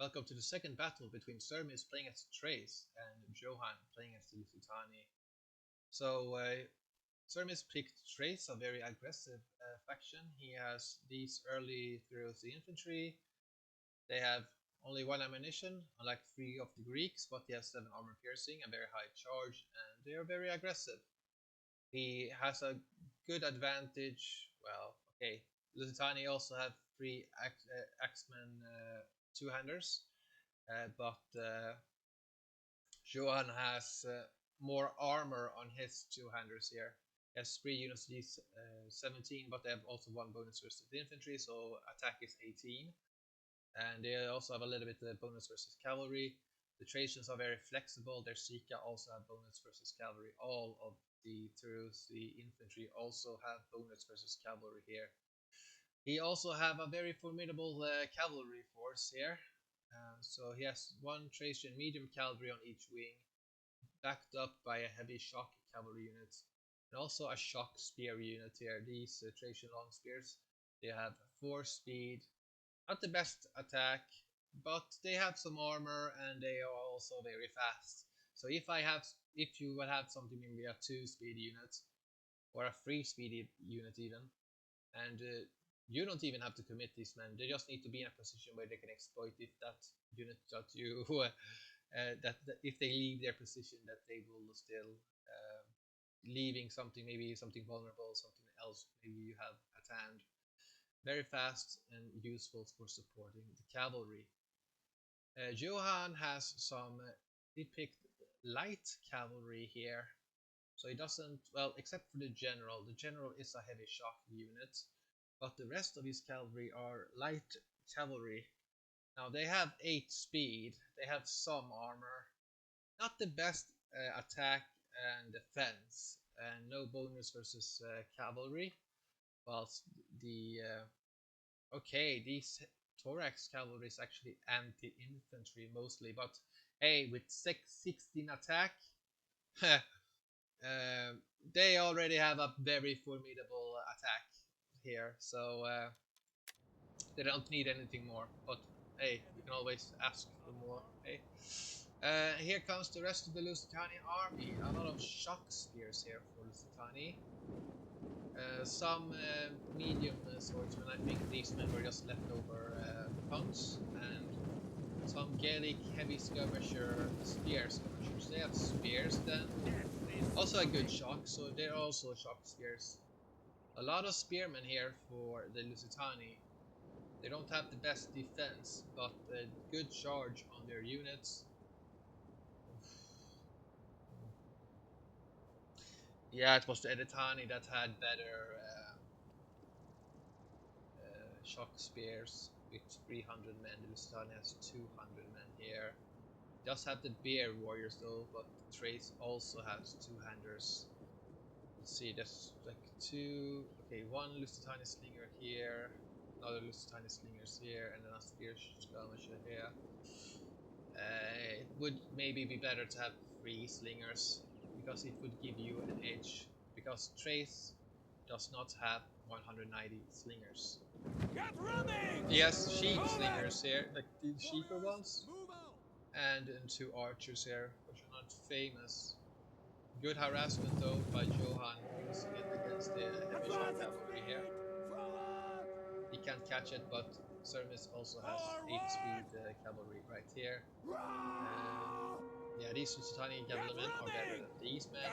Welcome to the second battle between Czeremis playing as Thrace and Johann playing as the Lusitanii. So, Czeremis picked Thrace, a very aggressive faction. He has these early throws the infantry. They have only one ammunition, unlike three of the Greeks, but he has 7 armor piercing, a very high charge, and they are very aggressive. He has a good advantage. Well, okay. Lusitanii also have 3 axemen two-handers, but Johann has more armor on his two-handers here. He has 3 units of these 17, but they have also 1 bonus versus the infantry, so attack is 18. And they also have a little bit of bonus versus cavalry. The Thracians are very flexible. Their Sika also have bonus versus cavalry. All of the Thrace, the infantry, also have bonus versus cavalry here. He also have a very formidable cavalry force here. So he has 1 Thracian medium cavalry on each wing, backed up by a heavy shock cavalry unit, and also a shock spear unit here. These Thracian long spears, they have 4 speed, not the best attack, but they have some armor and they are also very fast. So if you would have something, maybe a 2 speed unit or a 3 speed unit even, and you don't even have to commit these men. They just need to be in a position where they can exploit if that unit that you that if they leave their position, that they will still leaving something, maybe something vulnerable, something else maybe you have at hand. Very fast and useful for supporting the cavalry. Johann has some. He picked light cavalry here, so he doesn't, well, except for the general. The general is a heavy shock unit, but the rest of his cavalry are light cavalry. Now they have 8 speed, they have some armor, not the best attack and defense, and no bonus versus cavalry. Whilst the okay, these thorax cavalry is actually anti-infantry mostly, but hey, with 16 attack, they already have a very formidable attack here, so they don't need anything more. But hey, you can always ask for more. Hey, here comes the rest of the Lusitanii army. A lot of shock spears here for Lusitanii. Some medium swordsmen. I think these men were just leftover punks, and some Gaelic heavy skirmisher skirmishers. They have spears then. Also a good shock, so they're also shock spears. A lot of spearmen here for the Lusitanii. They don't have the best defense, but a good charge on their units. Yeah, it was the Edetani that had better shock spears with 300 men. The Lusitania has 200 men here. Just have the bear warriors though, but Thrace also has 2-handers. Let's see, there's like 2. Okay, 1 Lusitania slinger here, another Lusitania slingers here, and then a spear skirmisher here. It would maybe be better to have 3 slingers, because it would give you an edge, because Thrace does not have 190 slingers. Get running! He has sheep slingers here, like the sheeper ones, and 2 archers here, which are not famous. Good harassment though by Johann, using it against the heavy shock cavalry here. He can't catch it, but Czeremis also has 8 speed cavalry right here. Yeah, these Lusitanii cavalrymen are better than these men,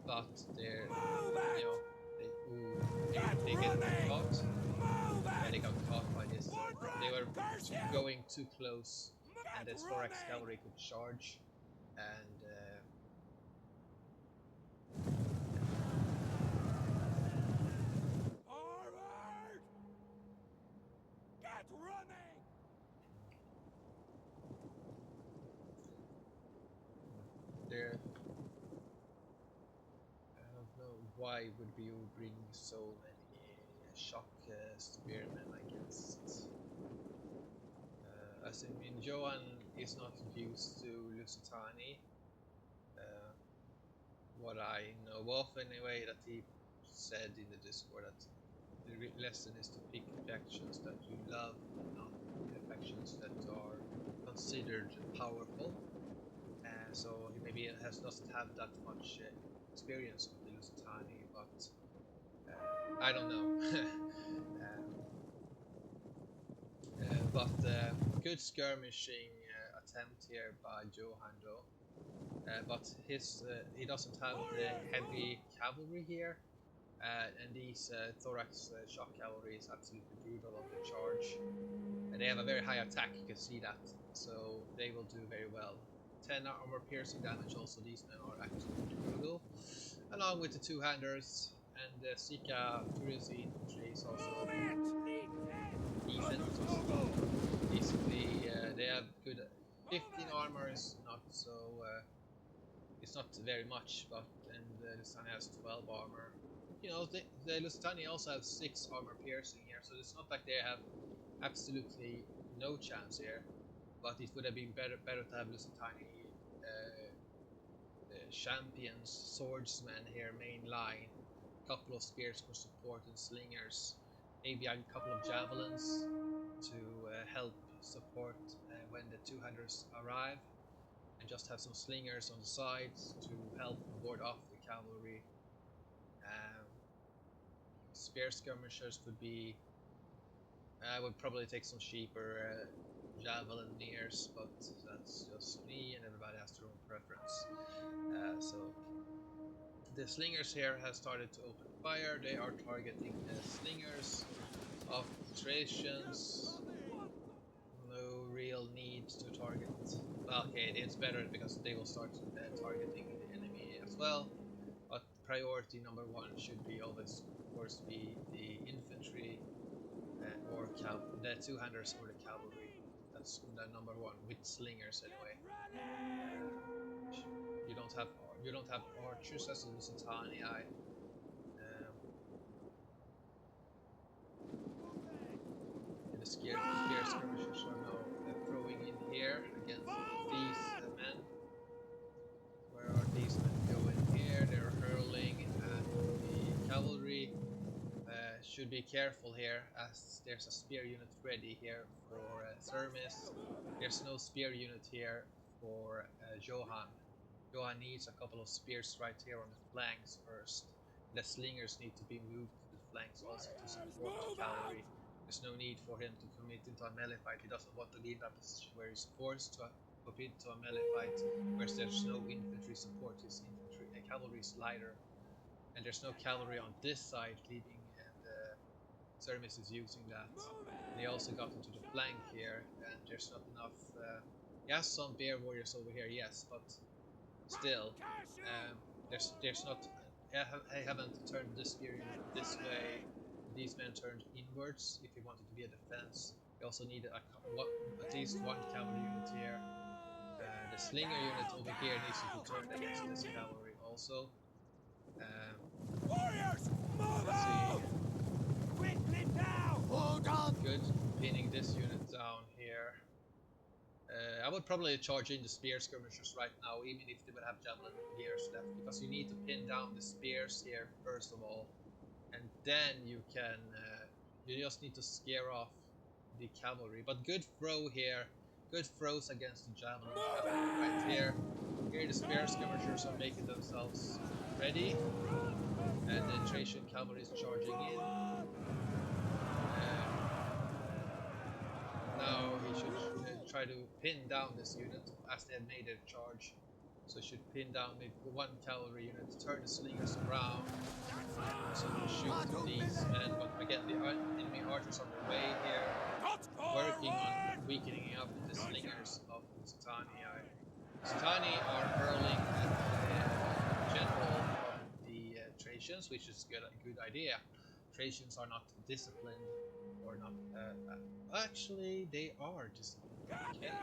but they're, you know, they get caught. Yeah, they got caught by this. They were going too close, and the thorax cavalry could charge, and Forward! Get running! there. I don't know why would you bring so many shock spearmen against. As in Johann is not used to Lusitanii. What I know of anyway, that he said in the Discord that the lesson is to pick factions that you love, not factions that are considered powerful, so he maybe doesn't have that much experience of the Lusitanii, but I don't know. But good skirmishing attempt here by Johann though. But he doesn't have the heavy cavalry here, and these thorax shock cavalry is absolutely brutal on the charge. And they have a very high attack, you can see that, so they will do very well. 10 armor piercing damage, also these men are absolutely brutal, along with the two-handers, and the Sika Thrace infantry is also decent. Basically, they have good 15 armor is not so it's not very much, but and the Lusitania has 12 armor. You know, the Lusitania also have 6 armor piercing here, so it's not like they have absolutely no chance here. But it would have been better to have Lusitanii champions, swordsmen here, main line, couple of spears for support and slingers, maybe a couple of javelins to help support when the two-handers arrive, and just have some slingers on the sides to help ward off the cavalry. Spear skirmishers would be, I would probably take some cheaper javelineers, but that's just me, and everybody has their own preference. So the slingers here have started to open fire. They are targeting the slingers of Thracians. No real need to target. Well, okay, it's better because they will start targeting the enemy as well. But priority number 1 should be always, of course, be the infantry or the two-handers or the cavalry. That's the number 1 with slingers anyway. You don't have archers as in Lusitanii. The spear skirmishers are now throwing in here against these men. Where are these men going here? They're hurling at the cavalry. Should be careful here, as there's a spear unit ready here for Czeremis. There's no spear unit here for Johann. Johann needs a couple of spears right here on the flanks first. The slingers need to be moved to the flanks also to support the cavalry. There's no need for him to commit into a melee fight. He doesn't want to be in that position where he's forced to commit into a melee fight, whereas there's no infantry support. His cavalry is lighter, and there's no cavalry on this side leading, and Czeremis is using that. And he also got into the flank here, and there's not enough. He has some bear warriors over here, yes, but still, there's not. I haven't turned this spear unit this way. These men turned inwards if he wanted to be a defense. He also needed at least 1 cavalry unit here. The slinger unit over here needs to be turned against this cavalry also. Warriors, move Let's out! see. Quickly now! Hold on! Good, pinning this unit down here. I would probably charge in the spear skirmishers right now, even if they would have javelin gears left, because you need to pin down the spears here first of all, and then you can. You just need to scare off the cavalry. But good throw here, good throws against the javelin cavalry right here. Here the spear skirmishers are making themselves ready, and the Thracian cavalry is charging in. Now he should try to pin down this unit as they have made their charge. So should pin down maybe 1 cavalry unit, turn the slingers around, so shoot these men. But again, the enemy archers on their way here, working on weakening up the slingers of Lusitanii. Lusitanii are hurling at the general of the Thracians, which is a good idea. Thracians are not disciplined, or not. Actually, they are disciplined. Okay.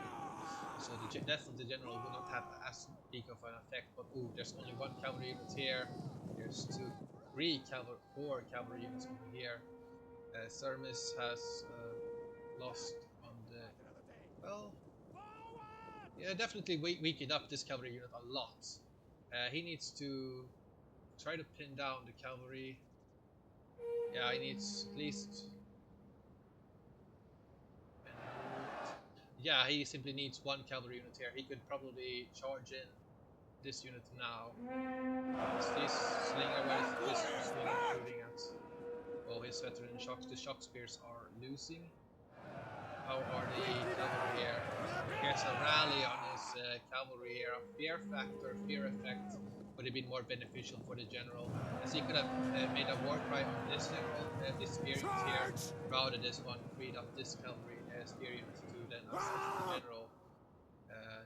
So the death of the general will not have as big of an effect. But there's only 1 cavalry unit here. There's 4 cavalry units over here. Czeremis has lost on the. Well, yeah, definitely weakened up this cavalry unit a lot. He needs to try to pin down the cavalry. Yeah, he needs at least. yeah, he simply needs one cavalry unit here. He could probably charge in this unit now. This slinger, what is this slinger shooting at? Oh, his veteran shocks. The shock spears are losing. How are the cavalry here? Here's a rally on his cavalry here. A fear factor, fear effect would have been more beneficial for the general, as he could have made a war cry on this general, this spear unit here, routed this one, freed up this cavalry spear unit to then assault the general.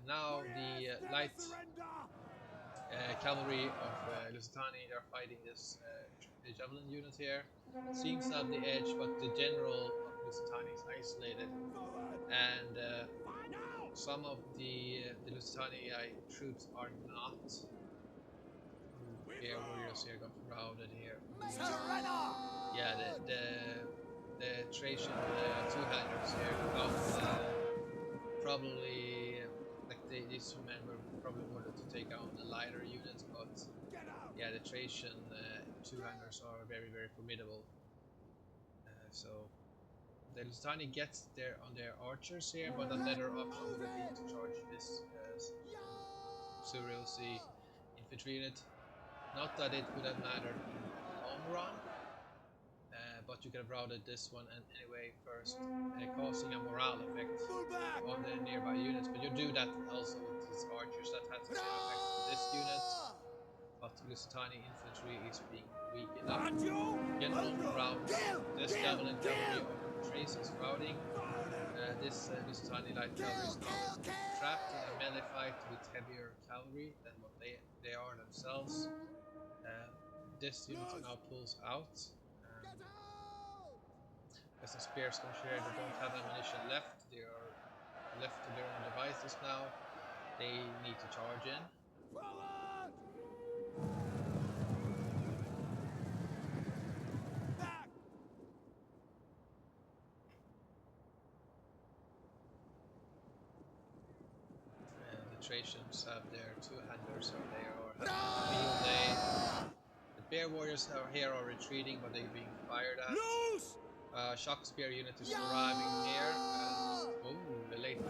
Now the light cavalry of Lusitanii, they're fighting this javelin unit here. Seems to have the edge, but the general of Lusitanii is isolated, and some of the Lusitanii troops are not. Bear warriors here got routed here. Yeah, the Thracian two-handers here got probably, like these men were probably ordered to take out the lighter units, but yeah, the Thracian two-handers are very, very formidable. So the Lusitanii gets there on their archers here, but a better option would have been to charge this Suriosi infantry unit. Not that it would have mattered in the long run, but you could have routed this one and anyway first, causing a morale effect on the nearby units. But you do that also with these archers. That has the same effect on this unit. But Lusitanii infantry is being weakened up. General routes. This javelin cavalry of Thrace is routing. This Lusitanii light cavalry is now trapped in a melee fight with heavier cavalry than what they are themselves. This unit now pulls out. As the spears come here, they don't have ammunition left. They are left to their own devices now. They need to charge in. The Thracians have their two-handers, so they are having a field day. The bear warriors here are retreating, but they're being fired at. Shock spear unit is arriving here. The late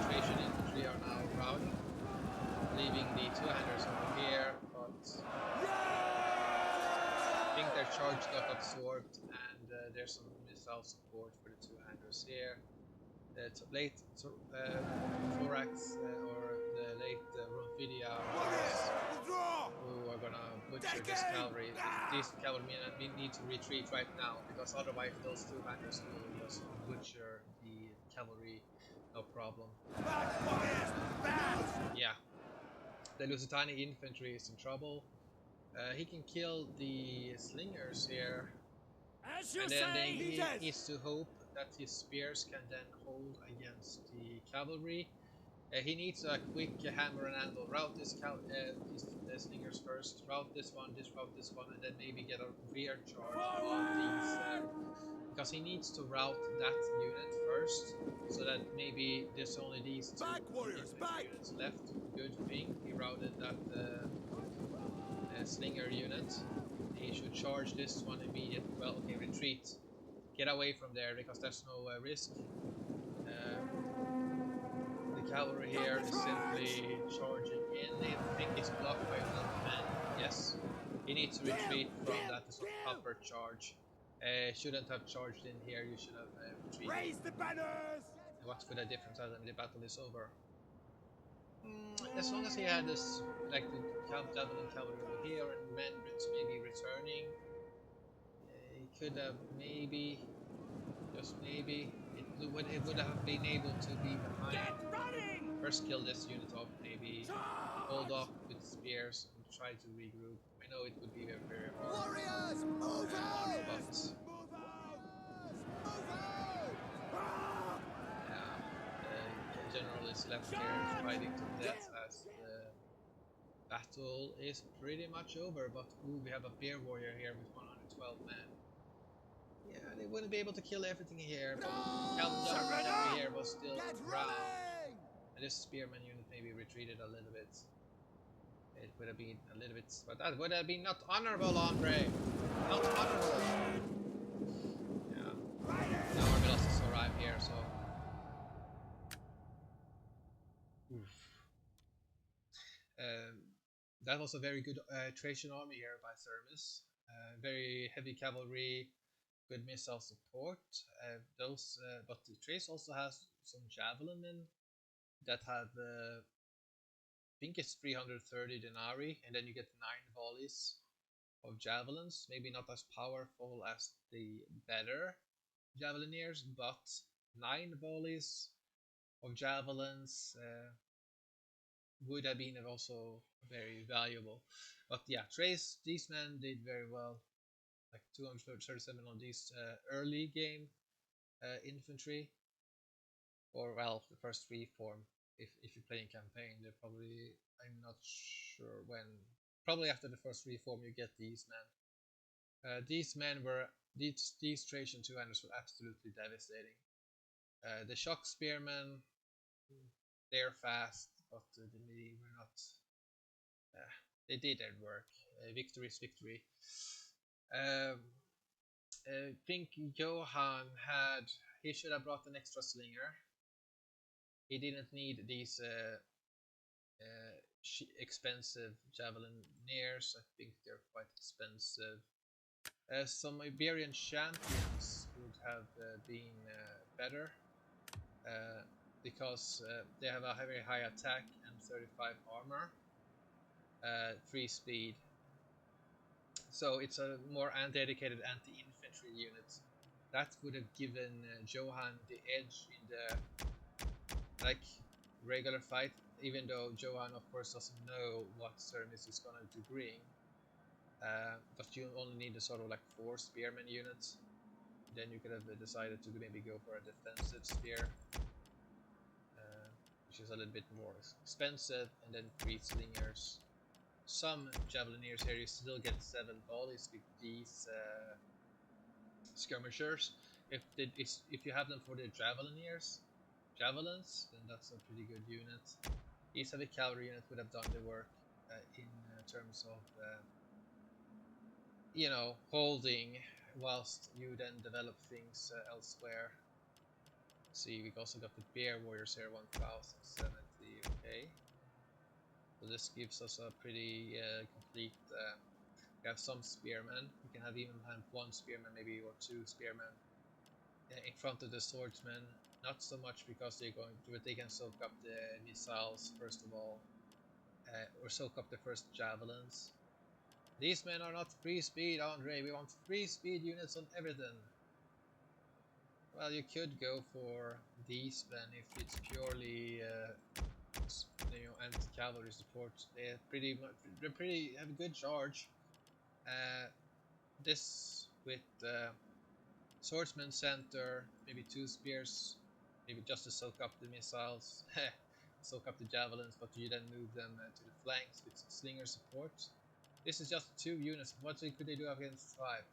Thracian infantry are now routing, leaving the two-handers over here. But I think their charge got absorbed, and there's some missile support for the two-handers here. The late Thorax or the late Rumphidia who are gonna butcher this cavalry. These cavalry need to retreat right now, because otherwise those two-handers will just butcher the cavalry, no problem. Yeah, the Lusitanii infantry is in trouble. He can kill the slingers here, and then he needs to hope that his spears can then hold against the cavalry. He needs a quick hammer and anvil. Route these slingers first. Route this one, route this one, and then maybe get a rear charge of these. Because he needs to route that unit first, so that maybe there's only these two units left. Good thing he routed that slinger unit. He should charge this one immediately. Well, okay, retreat. Get away from there, because there's no risk. The cavalry here is simply charging in. I think it's blocked by another man. Yes, he needs to retreat from that upper charge. Shouldn't have charged in here. You should have retreated. Raise the banners! What's the difference other than the battle is over? As long as he had this, like the javelin cavalry over here and men maybe returning, he could have maybe, just maybe, it would have been able to be behind. First kill this unit off, maybe hold off with spears and try to regroup. I know it would be very, very hard. Warriors, move out! But the general is left here fighting to death as the battle is pretty much over. But we have a bear warrior here with 112 men. Yeah, they wouldn't be able to kill everything here, but cavalry here was still around. And this spearman unit maybe retreated a little bit. It would have been a little bit, but that would have been not honorable, Andre. Not honorable. Yeah. Now our velocities arrive here, so That was a very good Thracian army here by Czeremis. Very heavy cavalry, good missile support. But the Thrace also has some javelin men that have, I think it's 330 denarii, and then you get 9 volleys of javelins. Maybe not as powerful as the better javelineers, but 9 volleys of javelins would have been also very valuable. But yeah, Thrace, these men did very well, like 237 on these early game infantry, or well, the first reform. If you're playing campaign, they're probably, I'm not sure when. Probably after the first reform, you get these men. These men were these Thracian two-handers were absolutely devastating. The shock spearmen, they're fast, but they were not. Uh, they did their work. Victory is victory. Um, I think Johann had. He should have brought an extra slinger. He didn't need these expensive javelineers. I think they're quite expensive. Some Iberian champions would have been better because they have a very high attack and 35 armor, 3 speed. So it's a more dedicated anti-infantry unit. That would have given Johann the edge in the like regular fight, even though Johann of course doesn't know what Czeremis is gonna to bring. But you only need a sort of like 4 spearmen units. Then you could have decided to maybe go for a defensive spear, which is a little bit more expensive, and then 3 slingers. Some javelineers here, you still get 7 volleys with these skirmishers. If you have them for the javelineers, javelins, then that's a pretty good unit. These heavy cavalry unit would have done the work in terms of holding whilst you then develop things elsewhere. See, we also got the bear warriors here, 1070. Okay, so this gives us a pretty complete. We have some spearmen. We can even have 1 spearman, maybe, or 2 spearmen in front of the swordsmen. Not so much because they can soak up the missiles first of all, or soak up the first javelins. These men are not 3 speed, Andre. We want 3 speed units on everything. Well, you could go for these men if it's purely anti-cavalry support. They're pretty have a good charge. This with swordsman center, maybe 2 spears, maybe just to soak up the missiles, soak up the javelins, but you then move them to the flanks with slinger support. This is just 2 units. What could they do against 5?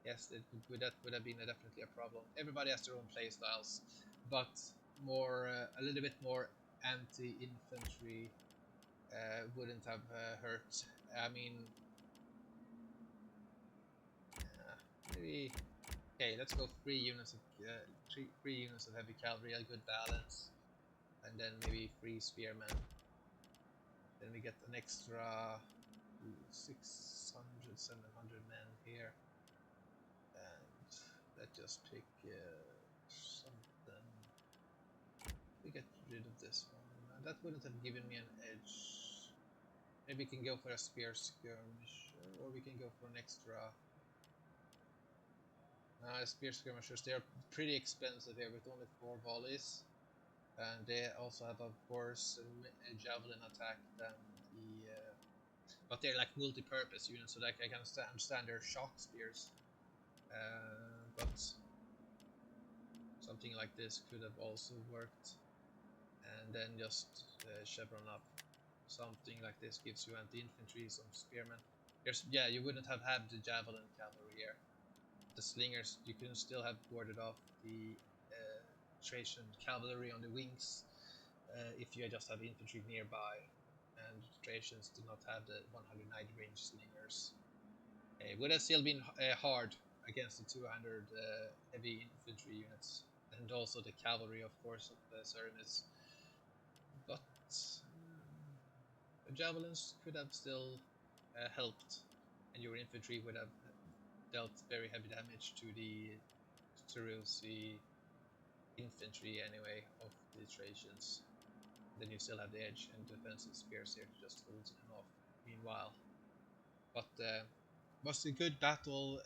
Yes, that would have been definitely a problem. Everybody has their own playstyles, but a little bit more anti-infantry wouldn't have hurt. I mean, maybe. Okay, let's go 3 units of 3 units of heavy cavalry, a good balance, and then maybe 3 spearmen. Then we get an extra 600, 700 men here. And let's just pick something. We get rid of this one. That wouldn't have given me an edge. Maybe we can go for a spear skirmisher, or we can go for an extra. Spear skirmishers, they are pretty expensive here with only 4 volleys. And they also have, of course, a javelin attack than the. But they're like multi-purpose units, so like I can understand their shock spears. But something like this could have also worked. And then just chevron up. Something like this gives you anti-infantry, some spearmen. You wouldn't have had the javelin cavalry here. The slingers, you can still have warded off the Thracian cavalry on the wings if you just have infantry nearby, and the Thracians do not have the 190 range slingers. It would have still been hard against the 200 heavy infantry units, and also the cavalry, of course, of the Czeremis. But javelins could have still helped, and your infantry would have dealt very heavy damage to the Thrace infantry anyway of the Thracians. Then you still have the edge and defensive spears here to just hold them off. Meanwhile, but was a good battle,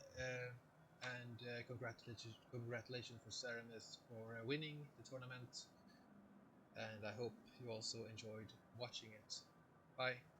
and congratulations for Czeremis for winning the tournament. And I hope you also enjoyed watching it. Bye.